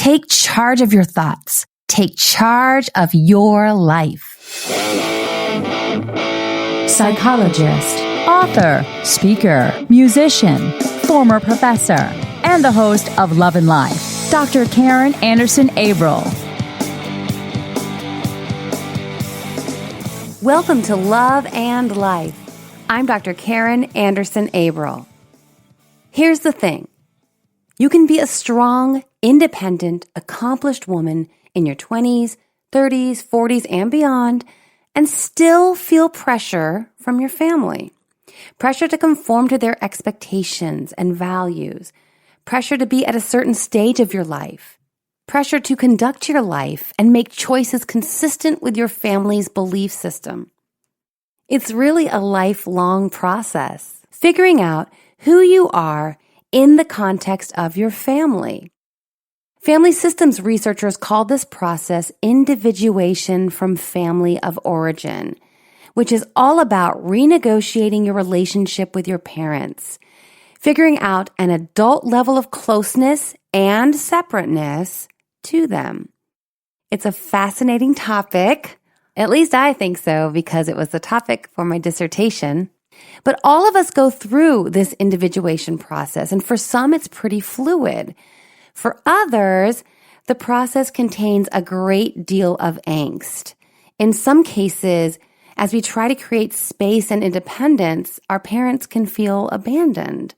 Take charge of your thoughts. Take charge of your life. Psychologist, author, speaker, musician, former professor, and the host of Love and Life, Dr. Karen Anderson Averill. Welcome to Love and Life. I'm Dr. Karen Anderson Averill. Here's the thing. You can be a strong, independent, accomplished woman in your 20s, 30s, 40s, and beyond, and still feel pressure from your family. Pressure to conform to their expectations and values. Pressure to be at a certain stage of your life. Pressure to conduct your life and make choices consistent with your family's belief system. It's really a lifelong process, figuring out who you are in the context of your family. Family systems researchers call this process individuation from family of origin, which is all about renegotiating your relationship with your parents, figuring out an adult level of closeness and separateness to them. It's a fascinating topic. At least I think so, because it was the topic for my dissertation. But all of us go through this individuation process, and for some, it's pretty fluid. For others, the process contains a great deal of angst. In some cases, as we try to create space and independence, our parents can feel abandoned.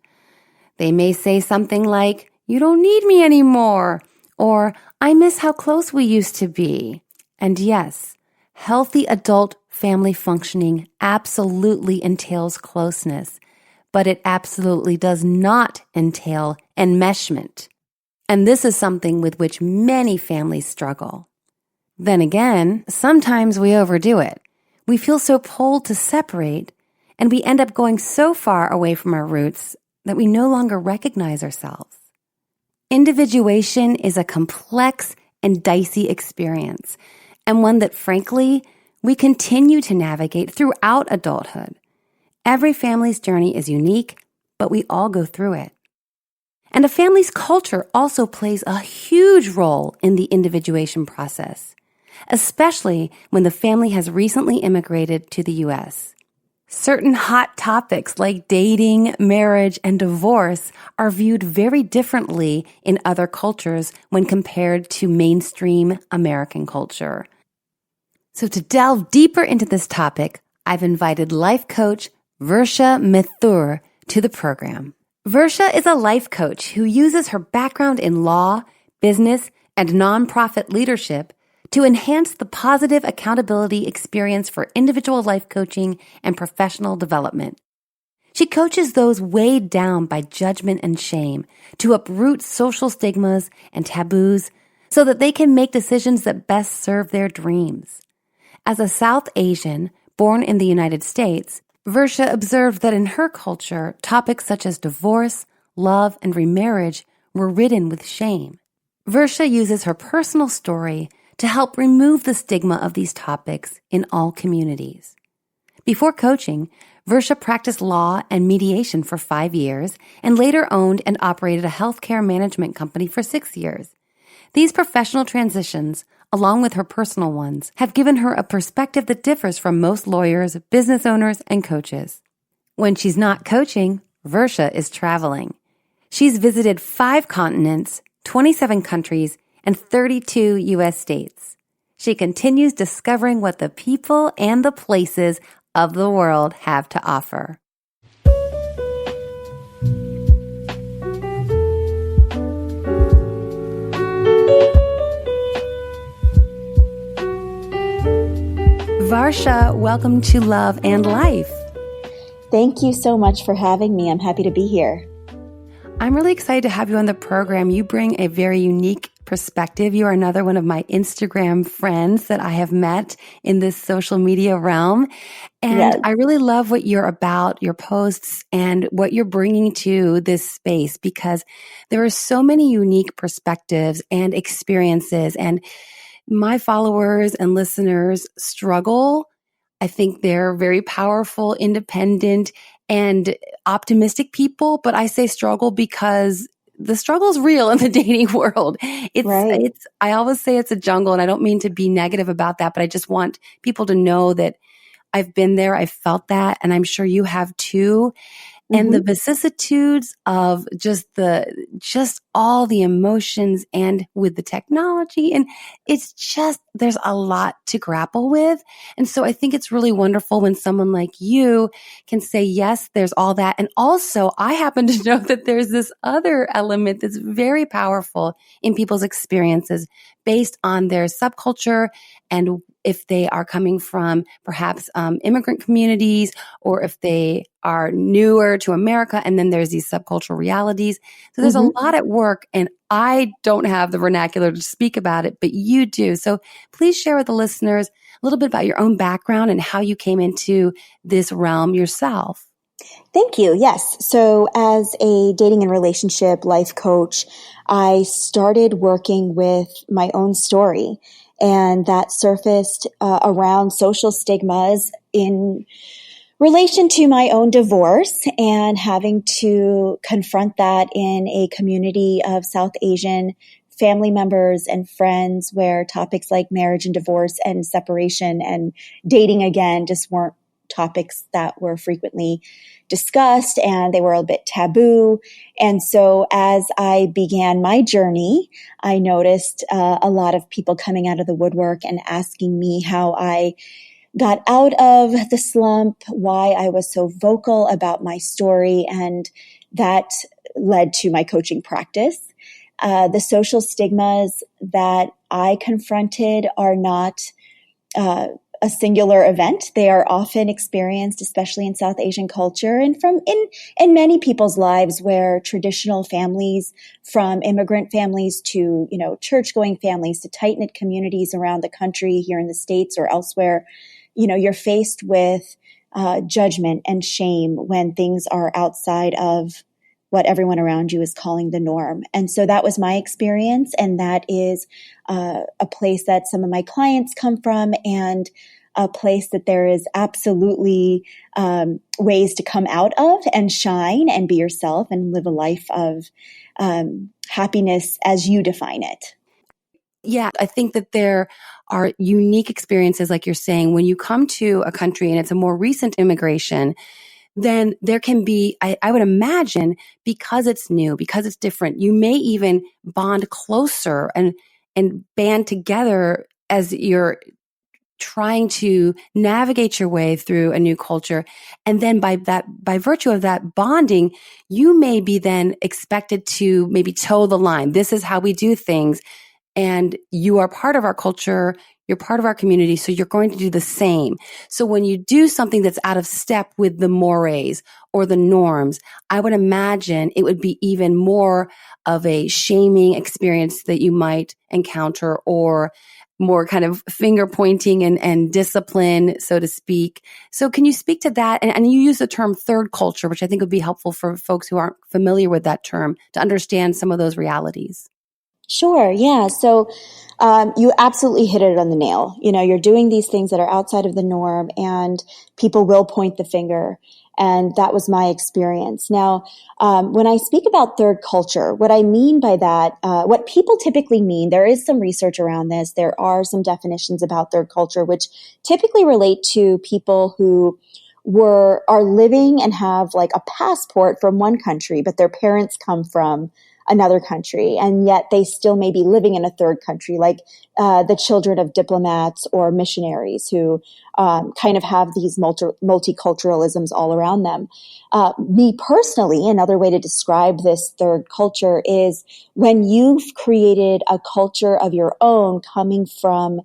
They may say something like, "You don't need me anymore," or "I miss how close we used to be." And yes, healthy adult family functioning absolutely entails closeness, but it absolutely does not entail enmeshment. And this is something with which many families struggle. Then again, sometimes we overdo it. We feel so pulled to separate, and we end up going so far away from our roots that we no longer recognize ourselves. Individuation is a complex and dicey experience, and one that, frankly, we continue to navigate throughout adulthood. Every family's journey is unique, but we all go through it. And a family's culture also plays a huge role in the individuation process, especially when the family has recently immigrated to the U.S. Certain hot topics like dating, marriage, and divorce are viewed very differently in other cultures when compared to mainstream American culture. So to delve deeper into this topic, I've invited life coach Varsha Mathur to the program. Varsha is a life coach who uses her background in law, business, and nonprofit leadership to enhance the positive accountability experience for individual life coaching and professional development. She coaches those weighed down by judgment and shame to uproot social stigmas and taboos so that they can make decisions that best serve their dreams. As a South Asian born in the United States, Varsha observed that in her culture, topics such as divorce, love, and remarriage were ridden with shame. Varsha uses her personal story to help remove the stigma of these topics in all communities. Before coaching, Varsha practiced law and mediation for 5 years and later owned and operated a healthcare management company for 6 years. These professional transitions, along with her personal ones, have given her a perspective that differs from most lawyers, business owners, and coaches. When she's not coaching, Varsha is traveling. She's visited 5 continents, 27 countries, and 32 U.S. states. She continues discovering what the people and the places of the world have to offer. Varsha, welcome to Love and Life. Thank you so much for having me. I'm happy to be here. I'm really excited to have you on the program. You bring a very unique perspective. You are another one of my Instagram friends that I have met in this social media realm. And yes, I really love what you're about, your posts, and what you're bringing to this space, because there are so many unique perspectives and experiences. And my followers and listeners struggle. I think they're very powerful, independent, and optimistic people, but I say struggle because the struggle's real in the dating world. Right. I always say it's a jungle, and I don't mean to be negative about that, but I just want people to know that I've been there. I've felt that. And I'm sure you have too. And the vicissitudes of just all the emotions and with the technology. And it's just, there's a lot to grapple with. And so I think it's really wonderful when someone like you can say, yes, there's all that. And also I happen to know that there's this other element that's very powerful in people's experiences based on their subculture and if they are coming from perhaps immigrant communities or if they are newer to America. And then there's these subcultural realities. So there's a lot at work, and I don't have the vernacular to speak about it, but you do. So please share with the listeners a little bit about your own background and how you came into this realm yourself. Thank you. Yes. So as a dating and relationship life coach, I started working with my own story, and that surfaced around social stigmas in relation to my own divorce and having to confront that in a community of South Asian family members and friends where topics like marriage and divorce and separation and dating again just weren't topics that were frequently discussed, and they were a bit taboo. And so as I began my journey, I noticed a lot of people coming out of the woodwork and asking me how I got out of the slump, why I was so vocal about my story, and that led to my coaching practice. The social stigmas that I confronted are not a singular event. They are often experienced, especially in South Asian culture and in many people's lives where traditional families, from immigrant families to, church-going families to tight-knit communities around the country, here in the States or elsewhere, you're faced with judgment and shame when things are outside of what everyone around you is calling the norm. And so that was my experience. And that is a place that some of my clients come from, and a place that there is absolutely ways to come out of and shine and be yourself and live a life of happiness as you define it. Yeah, I think that there are unique experiences, like you're saying, when you come to a country and it's a more recent immigration, then there can be, I would imagine, because it's new, because it's different, you may even bond closer and band together as you're trying to navigate your way through a new culture. And then by virtue of that bonding, you may be then expected to maybe toe the line. This is how we do things. And you are part of our culture. You're part of our community. So you're going to do the same. So when you do something that's out of step with the mores or the norms, I would imagine it would be even more of a shaming experience that you might encounter, or more kind of finger pointing and discipline, so to speak. So can you speak to that? And you use the term third culture, which I think would be helpful for folks who aren't familiar with that term to understand some of those realities. Sure. Yeah. So you absolutely hit it on the nail. You're doing these things that are outside of the norm, and people will point the finger. And that was my experience. Now, when I speak about third culture, what I mean by that, what people typically mean, there is some research around this. There are some definitions about third culture, which typically relate to people who are living and have like a passport from one country, but their parents come from another country, and yet they still may be living in a third country, like the children of diplomats or missionaries who kind of have these multiculturalisms all around them. Me personally, another way to describe this third culture is when you've created a culture of your own coming from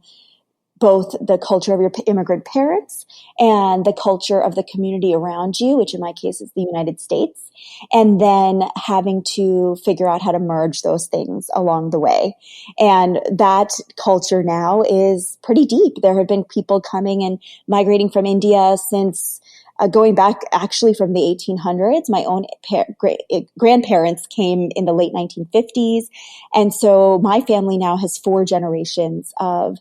both the culture of your immigrant parents and the culture of the community around you, which in my case is the United States, and then having to figure out how to merge those things along the way. And that culture now is pretty deep. There have been people coming and migrating from India since going back actually from the 1800s. My own grandparents came in the late 1950s. And so my family now has 4 generations of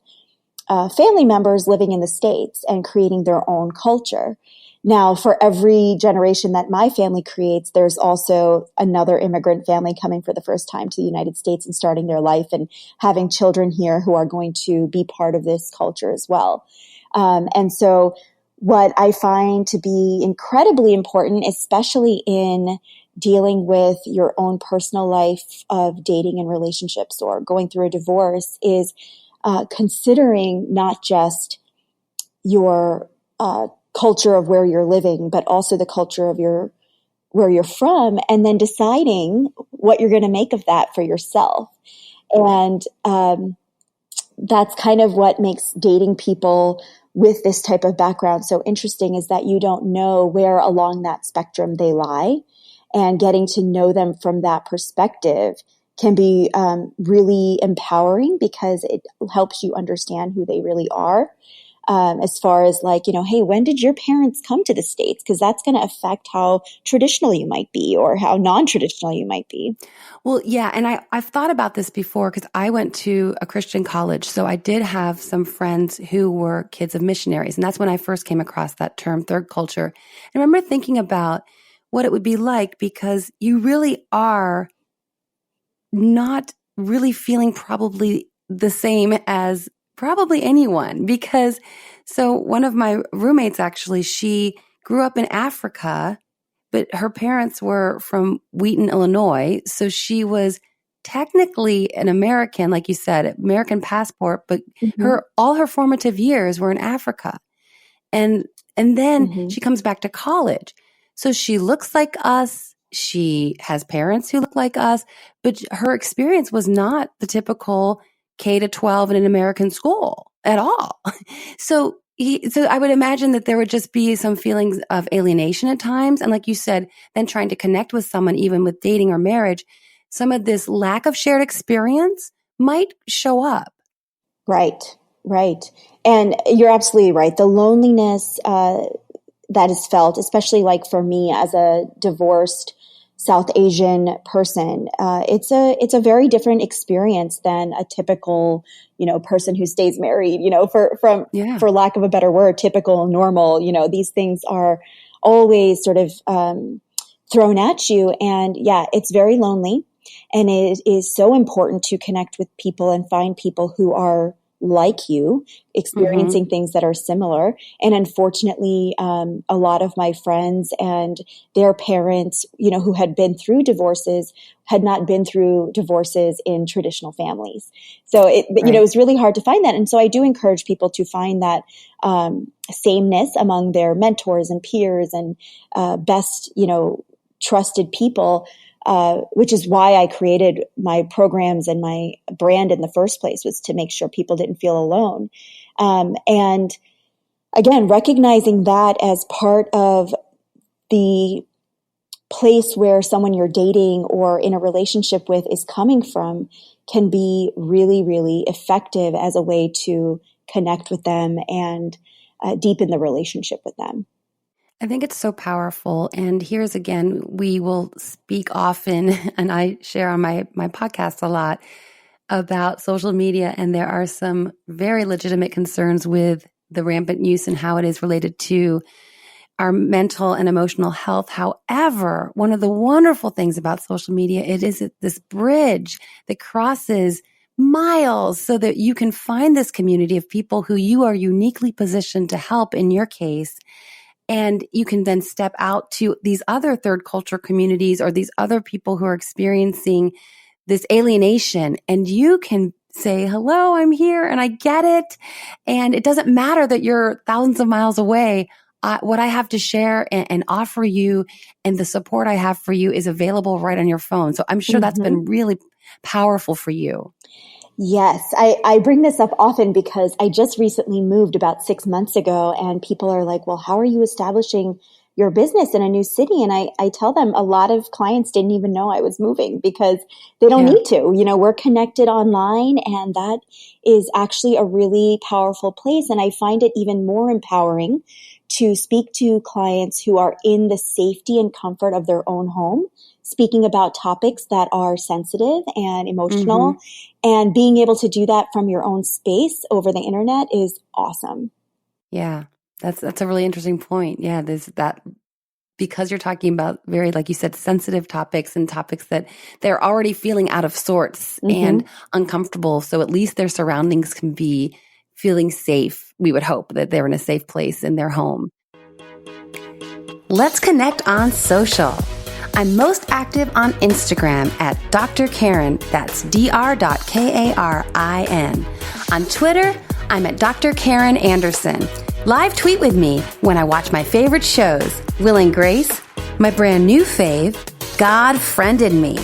family members living in the States and creating their own culture. Now, for every generation that my family creates, there's also another immigrant family coming for the first time to the United States and starting their life and having children here who are going to be part of this culture as well. And so what I find to be incredibly important, especially in dealing with your own personal life of dating and relationships or going through a divorce, is considering not just your culture of where you're living, but also the culture of where you're from, and then deciding what you're going to make of that for yourself. And that's kind of what makes dating people with this type of background so interesting, is that you don't know where along that spectrum they lie, and getting to know them from that perspective can be really empowering, because it helps you understand who they really are. As far as like, hey, when did your parents come to the States? Because that's going to affect how traditional you might be or how non-traditional you might be. Well, yeah. And I've thought about this before, because I went to a Christian college. So I did have some friends who were kids of missionaries. And that's when I first came across that term, third culture. And I remember thinking about what it would be like, because you really are not really feeling probably the same as probably anyone. Because so one of my roommates, actually, she grew up in Africa, but her parents were from Wheaton, Illinois. So she was technically an American, like you said, American passport, but all her formative years were in Africa. And then she comes back to college. So she looks like us. She has parents who look like us, but her experience was not the typical K to 12 in an American school at all. So I would imagine that there would just be some feelings of alienation at times. And like you said, then trying to connect with someone, even with dating or marriage, some of this lack of shared experience might show up. Right. And you're absolutely right. The loneliness that is felt, especially like for me as a divorced South Asian person, it's a very different experience than a typical, person who stays married, for lack of a better word, typical, normal, these things are always sort of thrown at you. And yeah, it's very lonely. And it is so important to connect with people and find people who are like you, experiencing things that are similar. And unfortunately, a lot of my friends and their parents, who had been through divorces, had not been through divorces in traditional families. So it was really hard to find that. And so I do encourage people to find that sameness among their mentors and peers and best, trusted people. Which is why I created my programs and my brand in the first place, was to make sure people didn't feel alone. And again, recognizing that as part of the place where someone you're dating or in a relationship with is coming from can be really, really effective as a way to connect with them and deepen the relationship with them. I think it's so powerful. And here's again, we will speak often, and I share on my podcast a lot about social media. And there are some very legitimate concerns with the rampant use and how it is related to our mental and emotional health. However, one of the wonderful things about social media, it is this bridge that crosses miles so that you can find this community of people who you are uniquely positioned to help in your case. And you can then step out to these other third culture communities or these other people who are experiencing this alienation. And you can say, hello, I'm here and I get it. And it doesn't matter that you're thousands of miles away. What I have to share and offer you and the support I have for you is available right on your phone. So I'm sure that's been really powerful for you. Yes, I bring this up often because I just recently moved about 6 months ago, and people are like, well, how are you establishing your business in a new city? And I tell them a lot of clients didn't even know I was moving because they don't need to. We're connected online, and that is actually a really powerful place. And I find it even more empowering to speak to clients who are in the safety and comfort of their own home, speaking about topics that are sensitive and emotional, and being able to do that from your own space over the internet is awesome. Yeah, That's a really interesting point. Yeah, there's that, because you're talking about very, like you said, sensitive topics and topics that they're already feeling out of sorts and uncomfortable. So at least their surroundings can be feeling safe. We would hope that they're in a safe place in their home. Let's connect on social. I'm most active on Instagram at Dr. Karen. That's dr.karin. On Twitter, I'm at Dr. Karen Anderson. Live tweet with me when I watch my favorite shows, Will and Grace, my brand new fave, God Friended Me,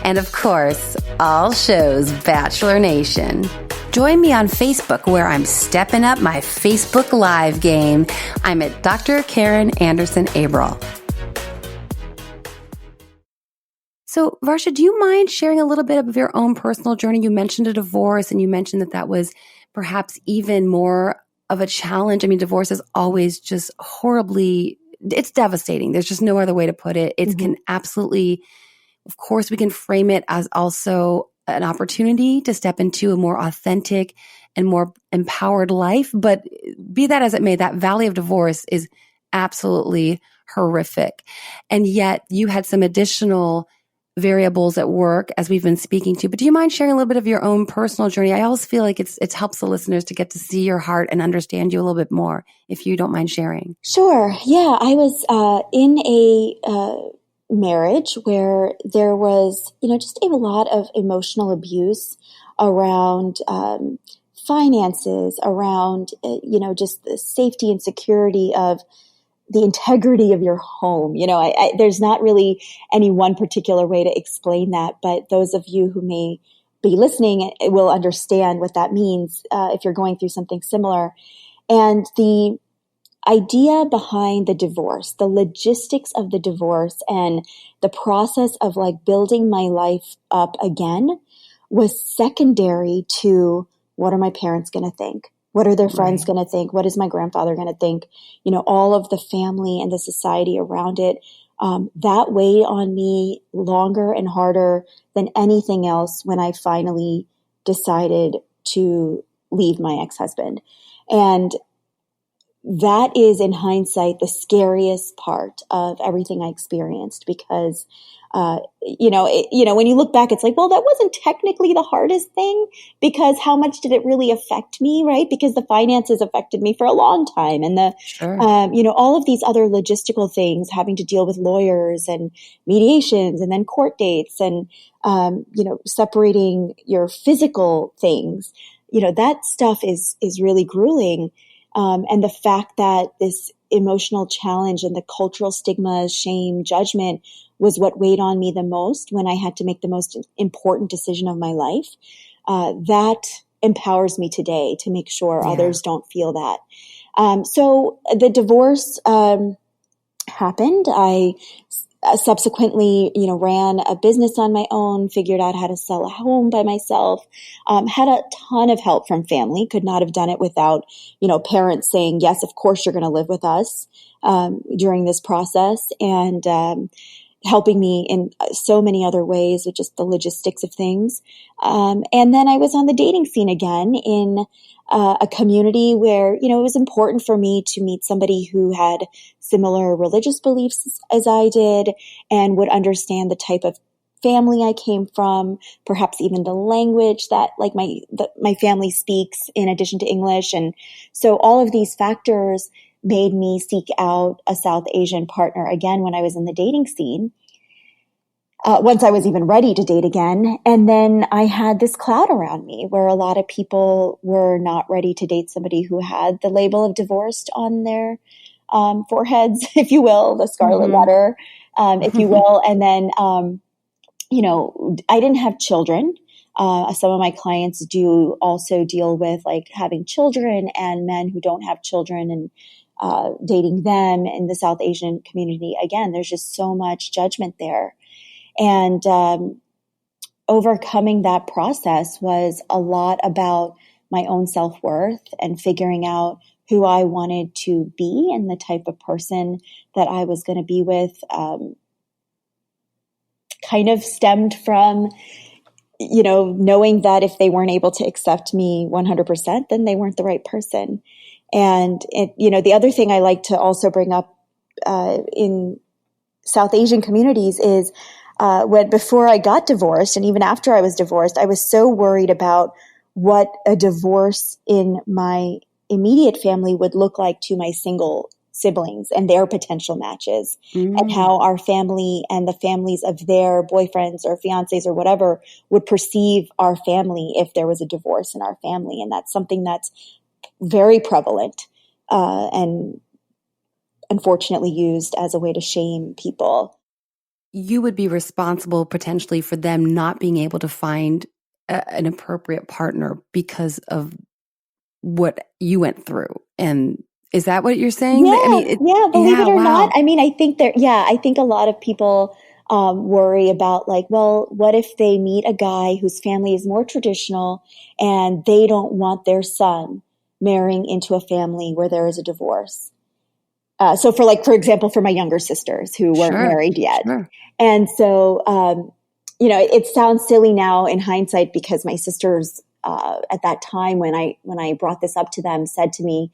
and of course, all shows Bachelor Nation. Join me on Facebook where I'm stepping up my Facebook Live game. I'm at Dr. Karen Anderson Abril. So, Varsha, do you mind sharing a little bit of your own personal journey? You mentioned a divorce, and you mentioned that was perhaps even more of a challenge. I mean, divorce is always just horribly, it's devastating. There's just no other way to put it. It can absolutely, of course, we can frame it as also an opportunity to step into a more authentic and more empowered life. But be that as it may, that valley of divorce is absolutely horrific. And yet you had some additional variables at work as we've been speaking to. But do you mind sharing a little bit of your own personal journey? I always feel like it helps the listeners to get to see your heart and understand you a little bit more, if you don't mind sharing. Sure. Yeah, I was in a marriage where there was, just a lot of emotional abuse around finances, around, just the safety and security of the integrity of your home. There's not really any one particular way to explain that, but those of you who may be listening will understand what that means if you're going through something similar. And the idea behind the divorce, the logistics of the divorce, and the process of building my life up again was secondary to what are my parents going to think? What are their friends going to think? What is my grandfather going to think? All of the family and the society around it, that weighed on me longer and harder than anything else when I finally decided to leave my ex-husband. And that is, in hindsight, the scariest part of everything I experienced because, when you look back, it's like, well, that wasn't technically the hardest thing because how much did it really affect me, right? Because the finances affected me for a long time. And all of these other logistical things, having to deal with lawyers and mediations and then court dates and, separating your physical things, that stuff is really grueling. And the fact that this emotional challenge and the cultural stigma, shame, judgment was what weighed on me the most when I had to make the most important decision of my life. That empowers me today to make sure others don't feel that. So the divorce happened. I subsequently, ran a business on my own, figured out how to sell a home by myself, had a ton of help from family, could not have done it without, parents saying, yes, of course you're going to live with us during this process, and helping me in so many other ways with just the logistics of things. And then I was on the dating scene again in a community where, it was important for me to meet somebody who had similar religious beliefs as I did and would understand the type of family I came from, perhaps even the language that my family speaks in addition to English. And so all of these factors made me seek out a South Asian partner again when I was in the dating scene. Once I was even ready to date again. And then I had this cloud around me where a lot of people were not ready to date somebody who had the label of divorced on their foreheads, if you will, the scarlet letter, if you will. And then, I didn't have children. Some of my clients do also deal with having children and men who don't have children and dating them in the South Asian community. Again, there's just so much judgment there. And overcoming that process was a lot about my own self-worth and figuring out who I wanted to be and the type of person that I was going to be with. Kind of stemmed from, knowing that if they weren't able to accept me 100%, then they weren't the right person. And the other thing I like to also bring up in South Asian communities is before I got divorced, and even after I was divorced, I was so worried about what a divorce in my immediate family would look like to my single siblings and their potential matches, and how our family and the families of their boyfriends or fiancés or whatever would perceive our family if there was a divorce in our family. And that's something that's very prevalent and unfortunately used as a way to shame people. You would be responsible potentially for them not being able to find an appropriate partner because of what you went through. And is that what you're saying? Believe it or not. I mean, I think I think a lot of people worry about like, well, what if they meet a guy whose family is more traditional and they don't want their son marrying into a family where there is a divorce? So for example, for my younger sisters who weren't married yet. Sure. And so, it sounds silly now in hindsight because my sisters, at that time when I brought this up to them said to me,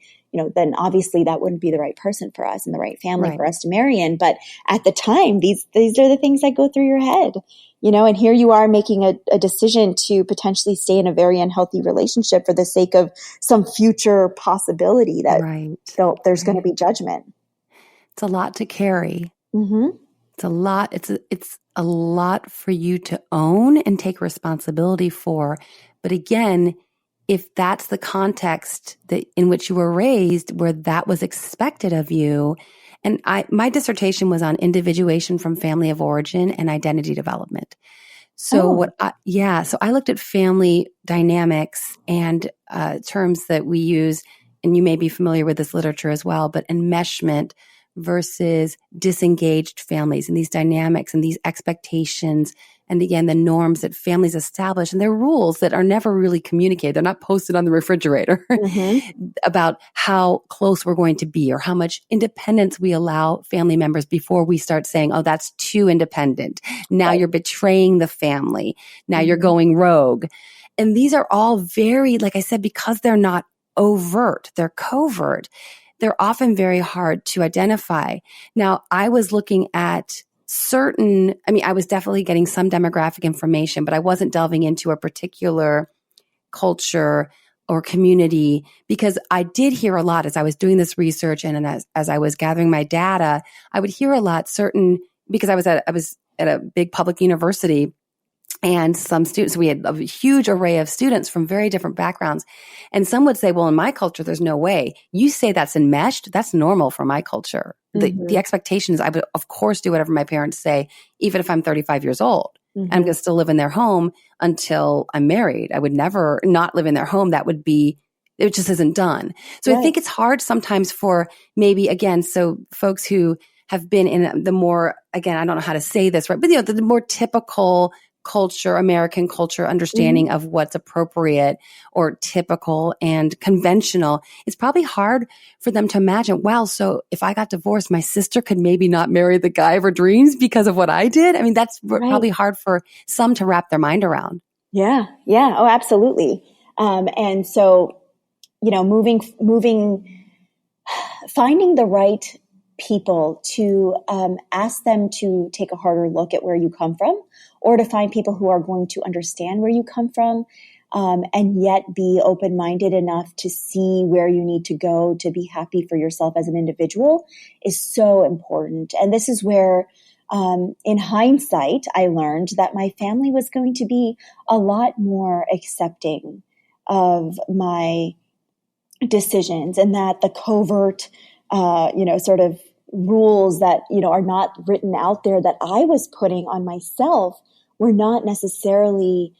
then obviously that wouldn't be the right person for us and the right family for us to marry in. But at the time, these are the things that go through your head, and here you are making a decision to potentially stay in a very unhealthy relationship for the sake of some future possibility that there's going to be judgment. It's a lot to carry. Mm-hmm. It's a lot. It's a lot for you to own and take responsibility for. But again, if that's the context in which you were raised, where that was expected of you, and my dissertation was on individuation from family of origin and identity development. So so I looked at family dynamics and terms that we use, and you may be familiar with this literature as well, but enmeshment versus disengaged families and these dynamics and these expectations. And again, the norms that families establish and their rules that are never really communicated. They're not posted on the refrigerator about how close we're going to be or how much independence we allow family members before we start saying, oh, that's too independent. Now you're betraying the family. Now you're going rogue. And these are all very, like I said, because they're not overt, they're covert. They're often very hard to identify. Now, I was looking at I was definitely getting some demographic information, but I wasn't delving into a particular culture or community because I did hear a lot as I was doing this research and as I was gathering my data, I would hear a lot because I was at a big public university. And some students, we had a huge array of students from very different backgrounds. And some would say, well, in my culture, there's no way. You say that's enmeshed. That's normal for my culture. The expectation is I would, of course, do whatever my parents say, even if I'm 35 years old. I'm going to still live in their home until I'm married. I would never not live in their home. It just isn't done. So I think it's hard sometimes for maybe, again, so folks who have been in the more, again, I don't know how to say this, right? But, the more typical culture, American culture, understanding of what's appropriate or typical and conventional, it's probably hard for them to imagine, wow, so if I got divorced, my sister could maybe not marry the guy of her dreams because of what I did. I mean, that's probably hard for some to wrap their mind around. Yeah. Oh, absolutely. And so, finding the right people to ask them to take a harder look at where you come from, or to find people who are going to understand where you come from, and yet be open-minded enough to see where you need to go to be happy for yourself as an individual is so important. And this is where, in hindsight, I learned that my family was going to be a lot more accepting of my decisions, and that the covert, sort of rules that, are not written out there that I was putting on myself were not necessarily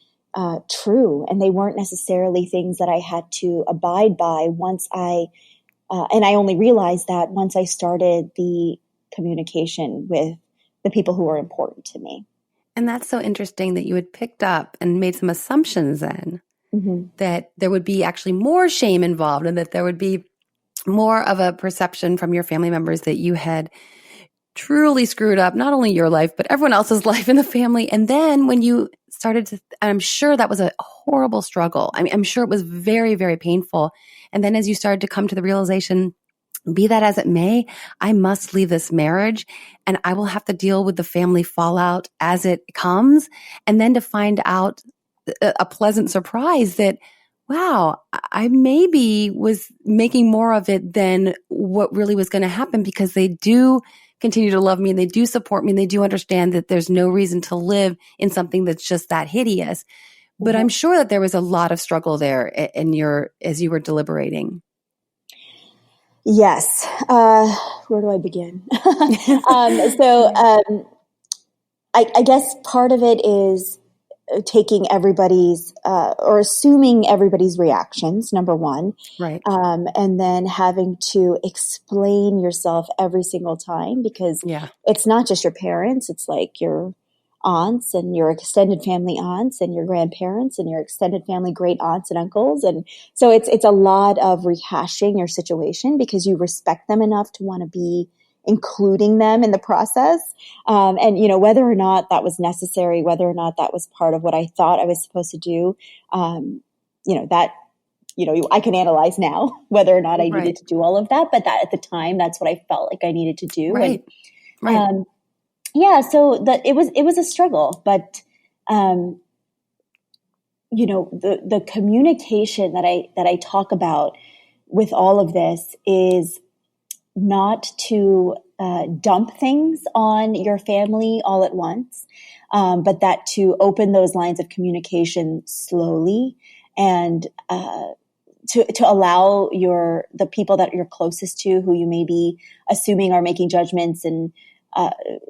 true. And they weren't necessarily things that I had to abide by and I only realized that once I started the communication with the people who were important to me. And that's so interesting that you had picked up and made some assumptions then that there would be actually more shame involved and that there would be more of a perception from your family members that you had truly screwed up not only your life, but everyone else's life in the family. And then when you I'm sure that was a horrible struggle. I mean, I'm sure it was very, very painful. And then as you started to come to the realization, be that as it may, I must leave this marriage and I will have to deal with the family fallout as it comes. And then to find out a pleasant surprise that, wow, I maybe was making more of it than what really was going to happen, because they do continue to love me and they do support me and they do understand that there's no reason to live in something that's just that hideous. But I'm sure that there was a lot of struggle there as you were deliberating. Yes. Where do I begin? I guess part of it is taking everybody's or assuming everybody's reactions, number one. Right. And then having to explain yourself every single time, because it's not just your parents. It's like your aunts and your extended family aunts and your grandparents and your extended family great aunts and uncles. And so it's a lot of rehashing your situation because you respect them enough to want to be including them in the process. And, you know, whether or not that was necessary, whether or not that was part of what I thought I was supposed to do, I can analyze now whether or not I needed to do all of that. But that at the time, that's what I felt like I needed to do. Right. So that it was a struggle, but, the communication that I talk about with all of this is not to dump things on your family all at once, but that to open those lines of communication slowly and to allow the people that you're closest to, who you may be assuming are making judgments, and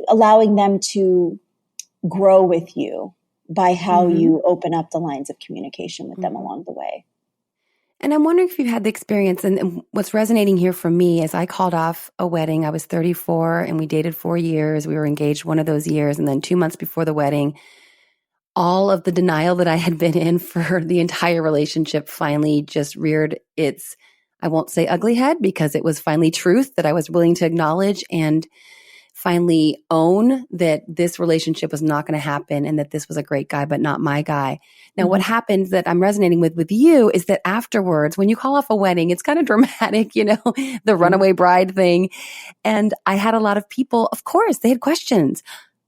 allowing them to grow with you by how you open up the lines of communication with them along the way. And I'm wondering if you've had the experience, and what's resonating here for me is I called off a wedding. I was 34 and we dated 4 years. We were engaged one of those years. And then 2 months before the wedding, all of the denial that I had been in for the entire relationship finally just reared its, I won't say ugly head, because it was finally truth that I was willing to acknowledge and finally own that this relationship was not going to happen and that this was a great guy, but not my guy. Now, what happens that I'm resonating with you is that afterwards, when you call off a wedding, it's kind of dramatic, the runaway bride thing. And I had a lot of people, of course, they had questions.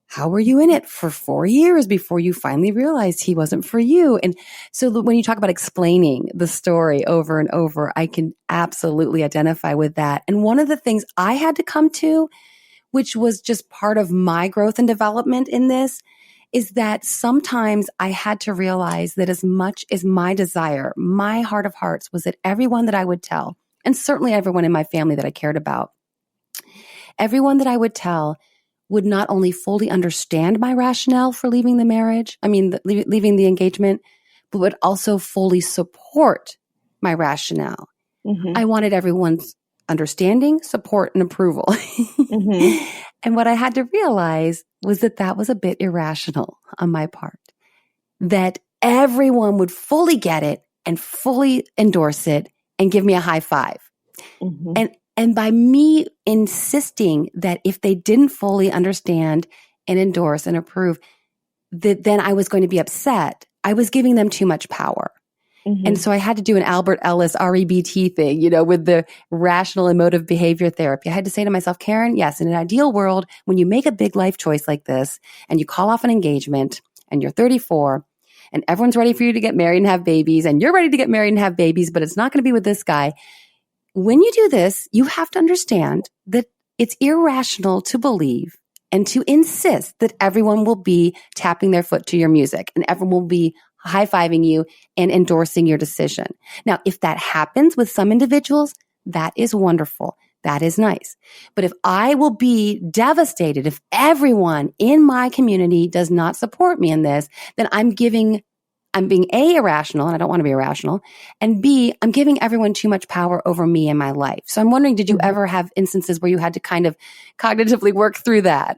How were you in it for 4 years before you finally realized he wasn't for you? And so when you talk about explaining the story over and over, I can absolutely identify with that. And one of the things I had to come to, which was just part of my growth and development in this, is that sometimes I had to realize that as much as my desire, my heart of hearts, was that everyone that I would tell, and certainly everyone in my family that I cared about, everyone that I would tell would not only fully understand my rationale for leaving the marriage, leaving the engagement, but would also fully support my rationale. I wanted everyone's understanding, support, and approval. And what I had to realize was that was a bit irrational on my part, that everyone would fully get it and fully endorse it and give me a high five. And by me insisting that if they didn't fully understand and endorse and approve, that then I was going to be upset, I was giving them too much power. And so I had to do an Albert Ellis REBT thing, with the rational emotive behavior therapy. I had to say to myself, Karen, yes, in an ideal world, when you make a big life choice like this and you call off an engagement and you're 34 and everyone's ready for you to get married and have babies and you're ready to get married and have babies, but it's not going to be with this guy. When you do this, you have to understand that it's irrational to believe and to insist that everyone will be tapping their foot to your music and everyone will be high-fiving you and endorsing your decision. Now, if that happens with some individuals, that is wonderful. That is nice. But if I will be devastated if everyone in my community does not support me in this, then I'm being A, irrational, and I don't want to be irrational, and B, I'm giving everyone too much power over me and my life. So I'm wondering, did you ever have instances where you had to kind of cognitively work through that?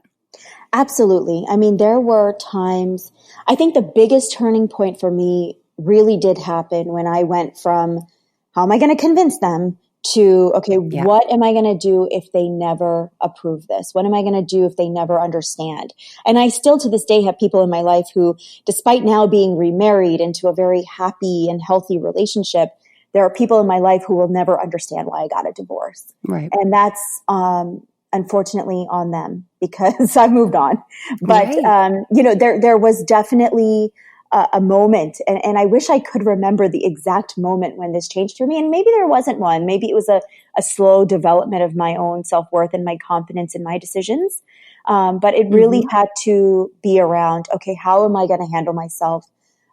Absolutely. I mean, there were times, I think the biggest turning point for me really did happen when I went from, how am I going to convince them, to, okay, Yeah. what am I going to do if they never approve this? What am I going to do if they never understand? And I still to this day have people in my life who, despite now being remarried into a very happy and healthy relationship, there are people in my life who will never understand why I got a divorce. Right. And that's, unfortunately on them because I moved on. But, Right. there was definitely a moment, and I wish I could remember the exact moment when this changed for me. And maybe there wasn't one. Maybe it was a slow development of my own self-worth and my confidence in my decisions. But it really had to be around, okay, how am I going to handle myself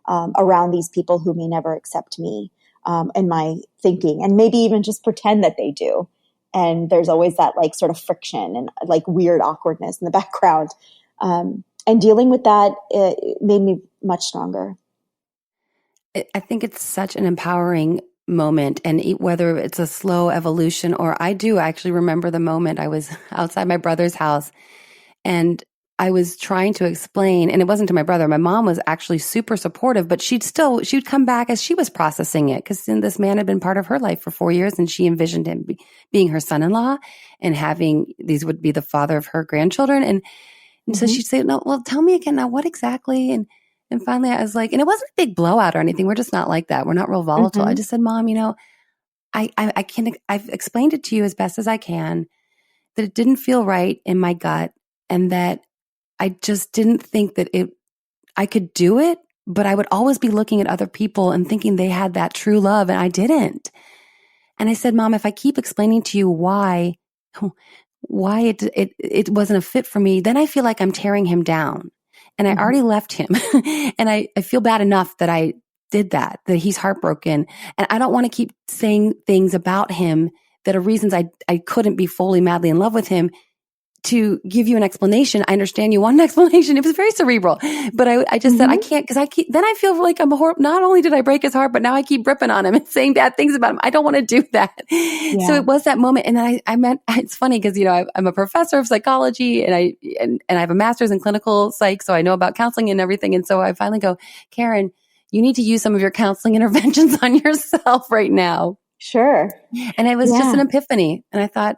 around these people who may never accept me and my thinking, and maybe even just pretend that they do. And there's always that like sort of friction and like weird awkwardness in the background. And dealing with that, it made me much stronger. I think it's such an empowering moment. And whether it's a slow evolution, or I do actually remember the moment I was outside my brother's house and I was trying to explain, and it wasn't to my brother. My mom was actually super supportive, but she'd come back as she was processing it, because this man had been part of her life for 4 years, and she envisioned him being her son-in-law and having these would be the father of her grandchildren. And so she'd say, no, well, tell me again now, what exactly? And finally I was like, and it wasn't a big blowout or anything. We're just not like that. We're not real volatile. I just said, Mom, I've explained it to you as best as I can, that it didn't feel right in my gut, and that I just didn't think that I could do it, but I would always be looking at other people and thinking they had that true love, and I didn't. And I said, Mom, if I keep explaining to you why it wasn't a fit for me, then I feel like I'm tearing him down. And I already left him. And I feel bad enough that I did that he's heartbroken. And I don't want to keep saying things about him that are reasons I couldn't be fully madly in love with him to give you an explanation. I understand you want an explanation. It was very cerebral, but I just said, I can't, because then I feel like I'm a horrible, not only did I break his heart, but now I keep ripping on him and saying bad things about him. I don't want to do that. Yeah. So it was that moment. And then I meant, it's funny because, I'm a professor of psychology and I have a master's in clinical psych. So I know about counseling and everything. And so I finally go, Karen, you need to use some of your counseling interventions on yourself right now. Sure. And it was just an epiphany. And I thought,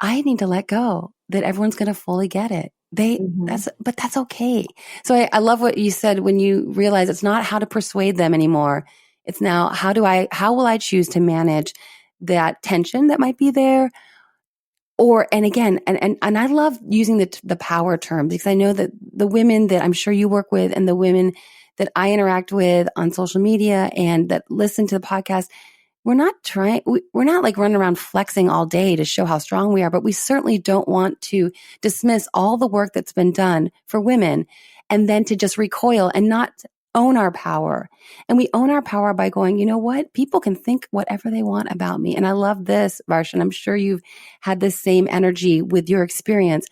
I need to let go, that everyone's going to fully get it. But that's okay. So I love what you said when you realize it's not how to persuade them anymore. It's now, how will I choose to manage that tension that might be there? And again, and I love using the power term, because I know that the women that I'm sure you work with and the women that I interact with on social media and that listen to the podcast, we're not like running around flexing all day to show how strong we are, but we certainly don't want to dismiss all the work that's been done for women and then to just recoil and not own our power. And we own our power by going, you know what? People can think whatever they want about me. And I love this, Varsha, and I'm sure you've had this same energy with your experience.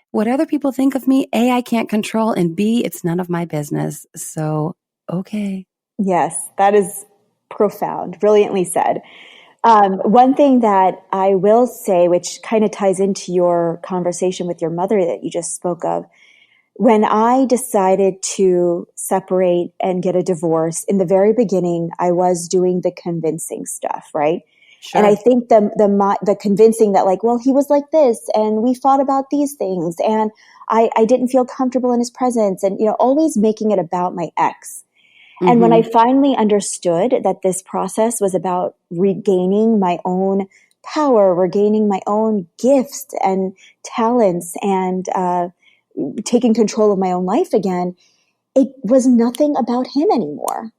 What other people think of me, A, I can't control, and B, it's none of my business. So, okay. Yes, that is profound, brilliantly said. One thing that I will say, which kind of ties into your conversation with your mother that you just spoke of, when I decided to separate and get a divorce, in the very beginning, I was doing the convincing stuff, right? Sure. And I think the convincing that like, well, he was like this, and we fought about these things, and I didn't feel comfortable in his presence, and always making it about my ex. And when I finally understood that this process was about regaining my own power, regaining my own gifts and talents, and taking control of my own life again, it was nothing about him anymore.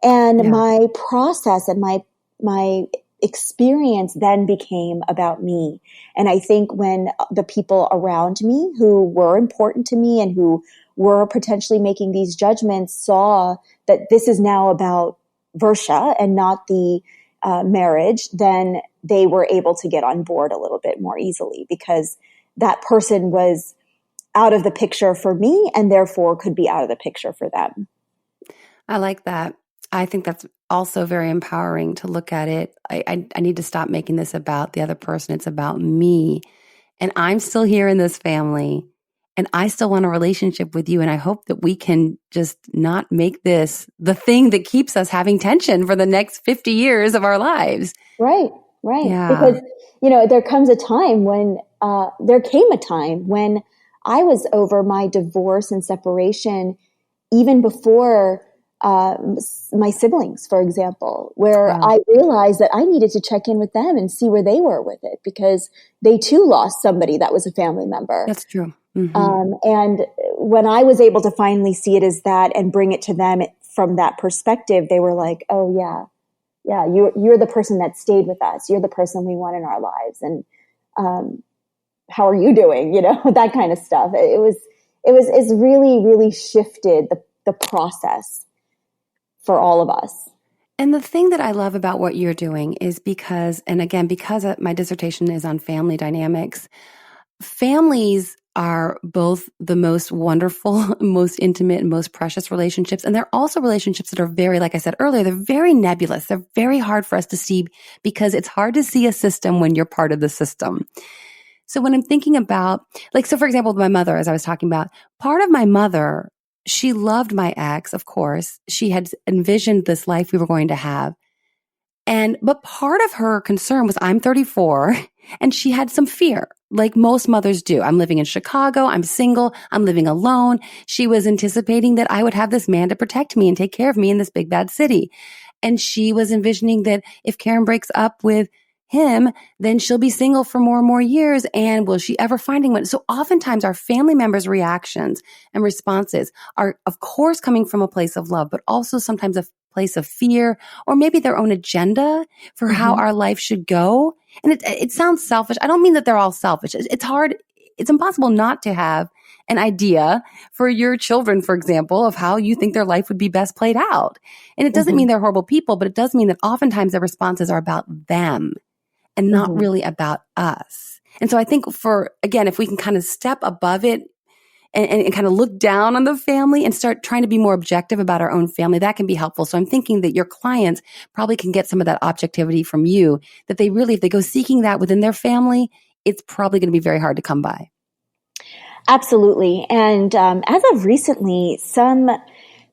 And my process and my experience then became about me. And I think when the people around me who were important to me and who were potentially making these judgments saw that this is now about Varsha and not the marriage, then they were able to get on board a little bit more easily, because that person was out of the picture for me and therefore could be out of the picture for them. I like that. I think that's also very empowering to look at it. I need to stop making this about the other person. It's about me. And I'm still here in this family. And I still want a relationship with you. And I hope that we can just not make this the thing that keeps us having tension for the next 50 years of our lives. Right. Right. Yeah. Because, there came a time when I was over my divorce and separation, even before my siblings, for example, where Wow. I realized that I needed to check in with them and see where they were with it, because they too lost somebody that was a family member. That's true. Mm-hmm. And when I was able to finally see it as that and bring it to them from that perspective, they were like, oh yeah, you're the person that stayed with us. You're the person we want in our lives. And how are you doing? That kind of stuff. It's really, really shifted the process for all of us. And the thing that I love about what you're doing is because my dissertation is on family dynamics, families are both the most wonderful, most intimate, and most precious relationships. And they're also relationships that are very, like I said earlier, they're very nebulous. They're very hard for us to see because it's hard to see a system when you're part of the system. So when I'm thinking about, for example, with my mother, as I was talking about, part of my mother, she loved my ex, of course. She had envisioned this life we were going to have. But part of her concern was I'm 34 and she had some fear, like most mothers do. I'm living in Chicago. I'm single. I'm living alone. She was anticipating that I would have this man to protect me and take care of me in this big bad city. And she was envisioning that if Karen breaks up with him, then she'll be single for more and more years. And will she ever find one? So oftentimes our family members' reactions and responses are, of course, coming from a place of love, but also sometimes a place of fear, or maybe their own agenda for how our life should go. And it sounds selfish. I don't mean that they're all selfish. It's hard. It's impossible not to have an idea for your children, for example, of how you think their life would be best played out. And it doesn't mean they're horrible people, but it does mean that oftentimes their responses are about them and not really about us. And so I think if we can kind of step above it and kind of look down on the family and start trying to be more objective about our own family, that can be helpful. So I'm thinking that your clients probably can get some of that objectivity from you, that they really, if they go seeking that within their family, it's probably going to be very hard to come by. Absolutely. And as of recently, some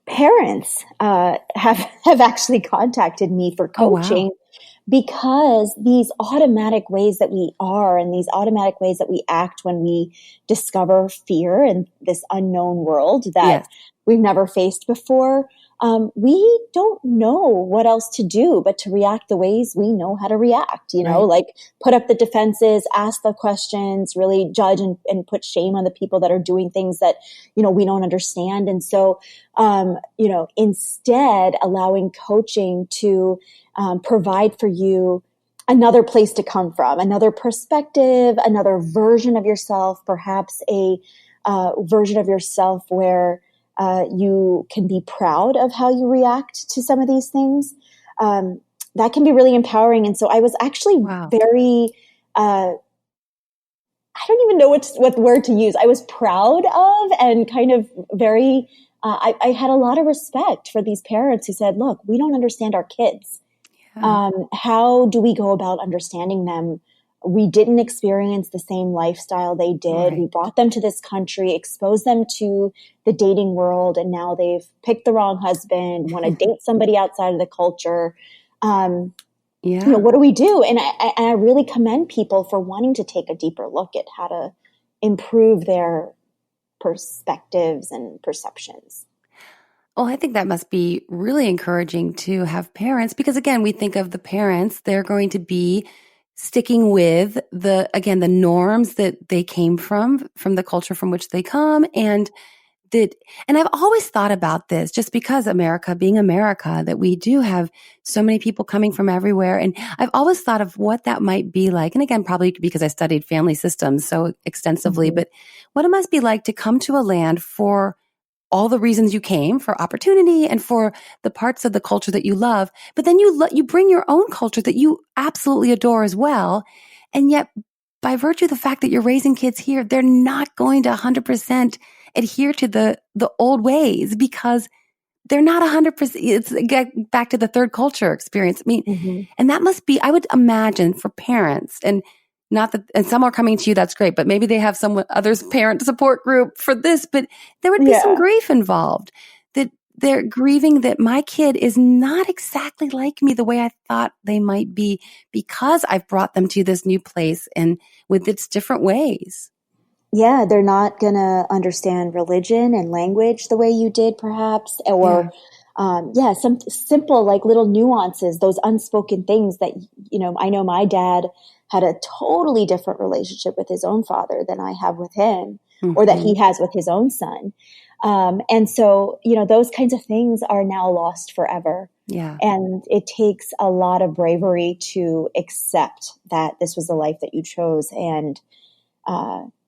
parents have actually contacted me for coaching. Oh, wow. Because these automatic ways that we are and these automatic ways that we act when we discover fear in this unknown world that we've never faced before, we don't know what else to do but to react the ways we know how to react, like put up the defenses, ask the questions, really judge and put shame on the people that are doing things that, we don't understand. And so, instead allowing coaching to provide for you another place to come from, another perspective, another version of yourself, perhaps a version of yourself where you can be proud of how you react to some of these things. That can be really empowering. And so I was actually very, I don't even know what word to use. I was proud of and kind of very, I had a lot of respect for these parents who said, look, we don't understand our kids. How do we go about understanding them? We didn't experience the same lifestyle they did. Right. We brought them to this country, exposed them to the dating world, and now they've picked the wrong husband, want to date somebody outside of the culture. What do we do? And I really commend people for wanting to take a deeper look at how to improve their perspectives and perceptions. Well, I think that must be really encouraging to have parents, because again, we think of the parents, they're going to be sticking with the norms that they came from the culture from which they come. And I've always thought about this, just because America being America, that we do have so many people coming from everywhere. And I've always thought of what that might be like. And again, probably because I studied family systems so extensively, but what it must be like to come to a land for all the reasons you came, for opportunity and for the parts of the culture that you love. But then you bring your own culture that you absolutely adore as well. And yet, by virtue of the fact that you're raising kids here, they're not going to 100% adhere to the old ways, because they're not 100%. It's back to the third culture experience. I mean, and that must be, I would imagine, for parents, and not that, and some are coming to you, that's great, but maybe they have some others parent support group for this, but there would be some grief involved, that they're grieving that my kid is not exactly like me the way I thought they might be because I've brought them to this new place and with its different ways. Yeah, they're not going to understand religion and language the way you did, perhaps, or some simple, like little nuances, those unspoken things that, I know my dad had a totally different relationship with his own father than I have with him, or that he has with his own son. And so, those kinds of things are now lost forever. Yeah. And it takes a lot of bravery to accept that this was the life that you chose. And,